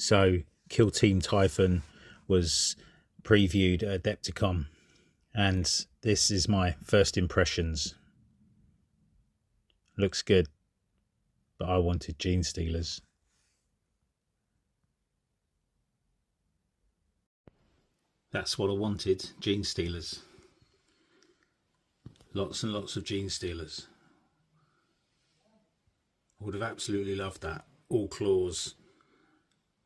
So Kill Team Typhon was previewed at Adepticon, and this is my first impressions. Looks good, but I wanted Gene Stealers. That's what I wanted, Gene Stealers. Lots and lots of Gene Stealers. I would have absolutely loved that. All claws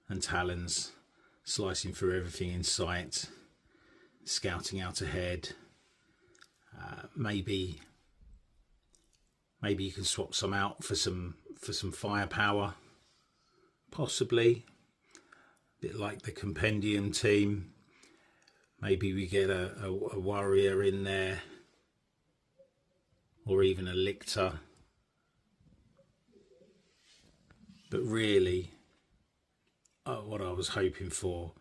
and talons, slicing through everything in sight, scouting out ahead. Maybe you can swap some out for some firepower, possibly. A bit like the Compendium team. Maybe we get a warrior in there, or even a lictor. But really, what I was hoping for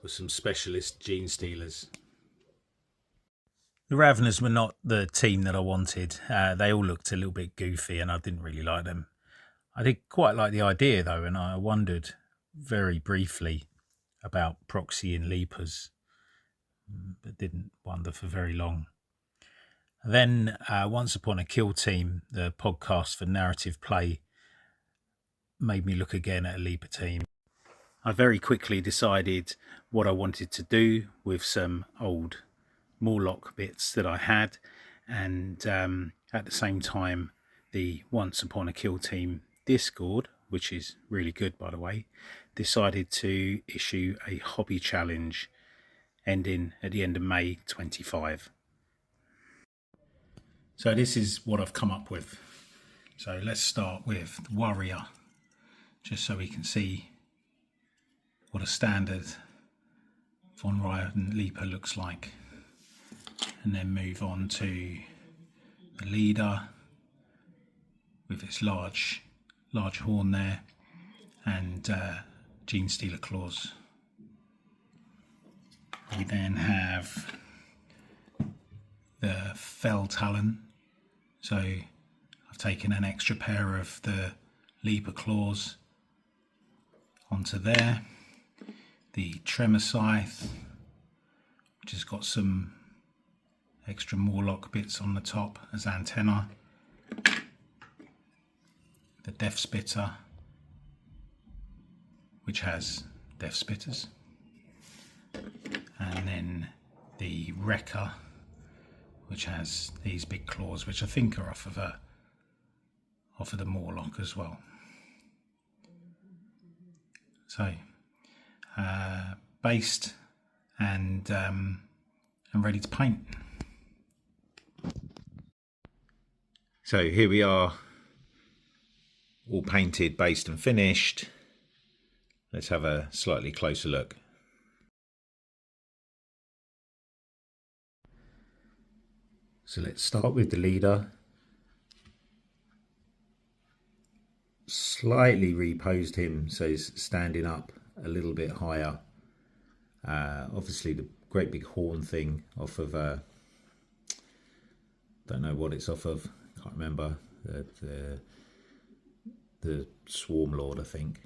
was some specialist Gene Stealers. The Raveners were not the team that I wanted. They all looked a little bit goofy and I didn't really like them. I did quite like the idea though, and I wondered very briefly about proxy and leapers, but didn't wonder for very long. Then Once Upon a Kill Team, the podcast for narrative play, made me look again at a leaper team. I very quickly decided what I wanted to do with some old Morlock bits that I had, and at the same time the Once Upon a Kill Team Discord, which is really good by the way, decided to issue a hobby challenge ending at the end of May 25. So this is what I've come up with. So let's start with the warrior, just so we can see what a standard Von Ryan Leaper looks like, and then move on to the leader with its large horn there, and Gene Stealer claws. We then have the Fell Talon. So I've taken an extra pair of the Leaper claws onto there. The Tremor Scythe, which has got some extra Morlock bits on the top as antenna. The Death Spitter, which has Death Spitters. And then the Wrecker, which has these big claws, which I think are off of the Morlock as well. So based and ready to paint. So here we are, all painted, based and finished. Let's have a slightly closer look. So let's start with the leader. Slightly reposed him so he's standing up a little bit higher. Obviously the great big horn thing off of, don't know what it's off of, can't remember, the Swarm Lord I think.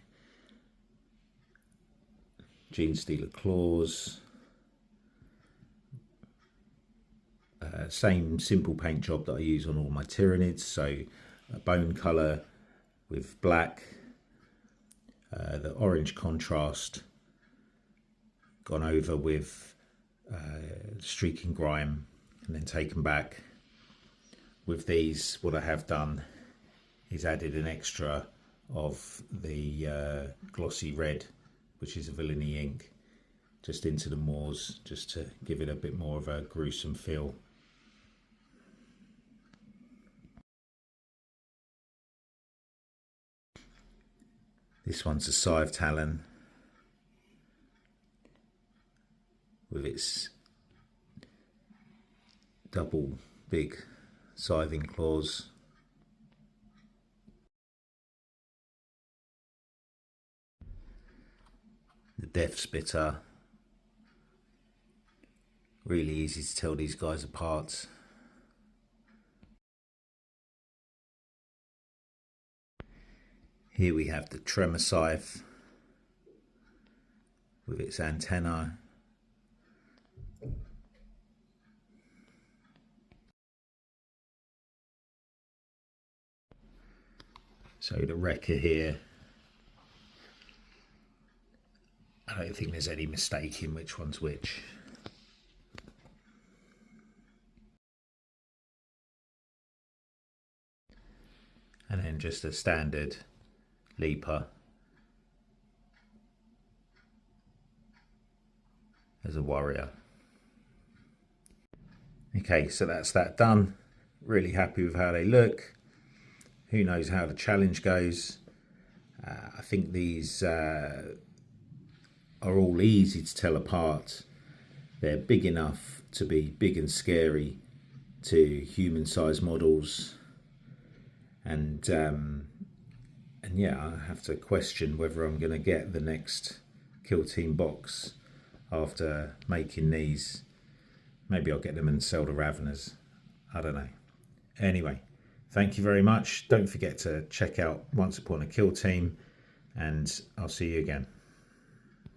Gene Stealer claws. Same simple paint job that I use on all my Tyranids, so a bone colour with black, the orange contrast gone over with streaking grime, and then taken back. With these, what I have done is added an extra of the glossy red, which is a villainy ink, just into the moors, just to give it a bit more of a gruesome feel. This one's a Scythe Talon with its double big scything claws. The Death Spitter. Really easy to tell these guys apart. Here we have the Tremor Scythe. with its antenna. So the wrecker here, I don't think there's any mistake in which one's which. And then just a standard leaper as a warrior. Okay, so that's that done. Really happy with how they look. Who knows how the challenge goes. I think these are all easy to tell apart. They're big enough to be big and scary to human-sized models. And yeah, I have to question whether I'm going to get the next Kill Team box after making these. Maybe I'll get them and sell the Raveners. I don't know. Anyway, thank you very much. Don't forget to check out Once Upon a Kill Team, and I'll see you again.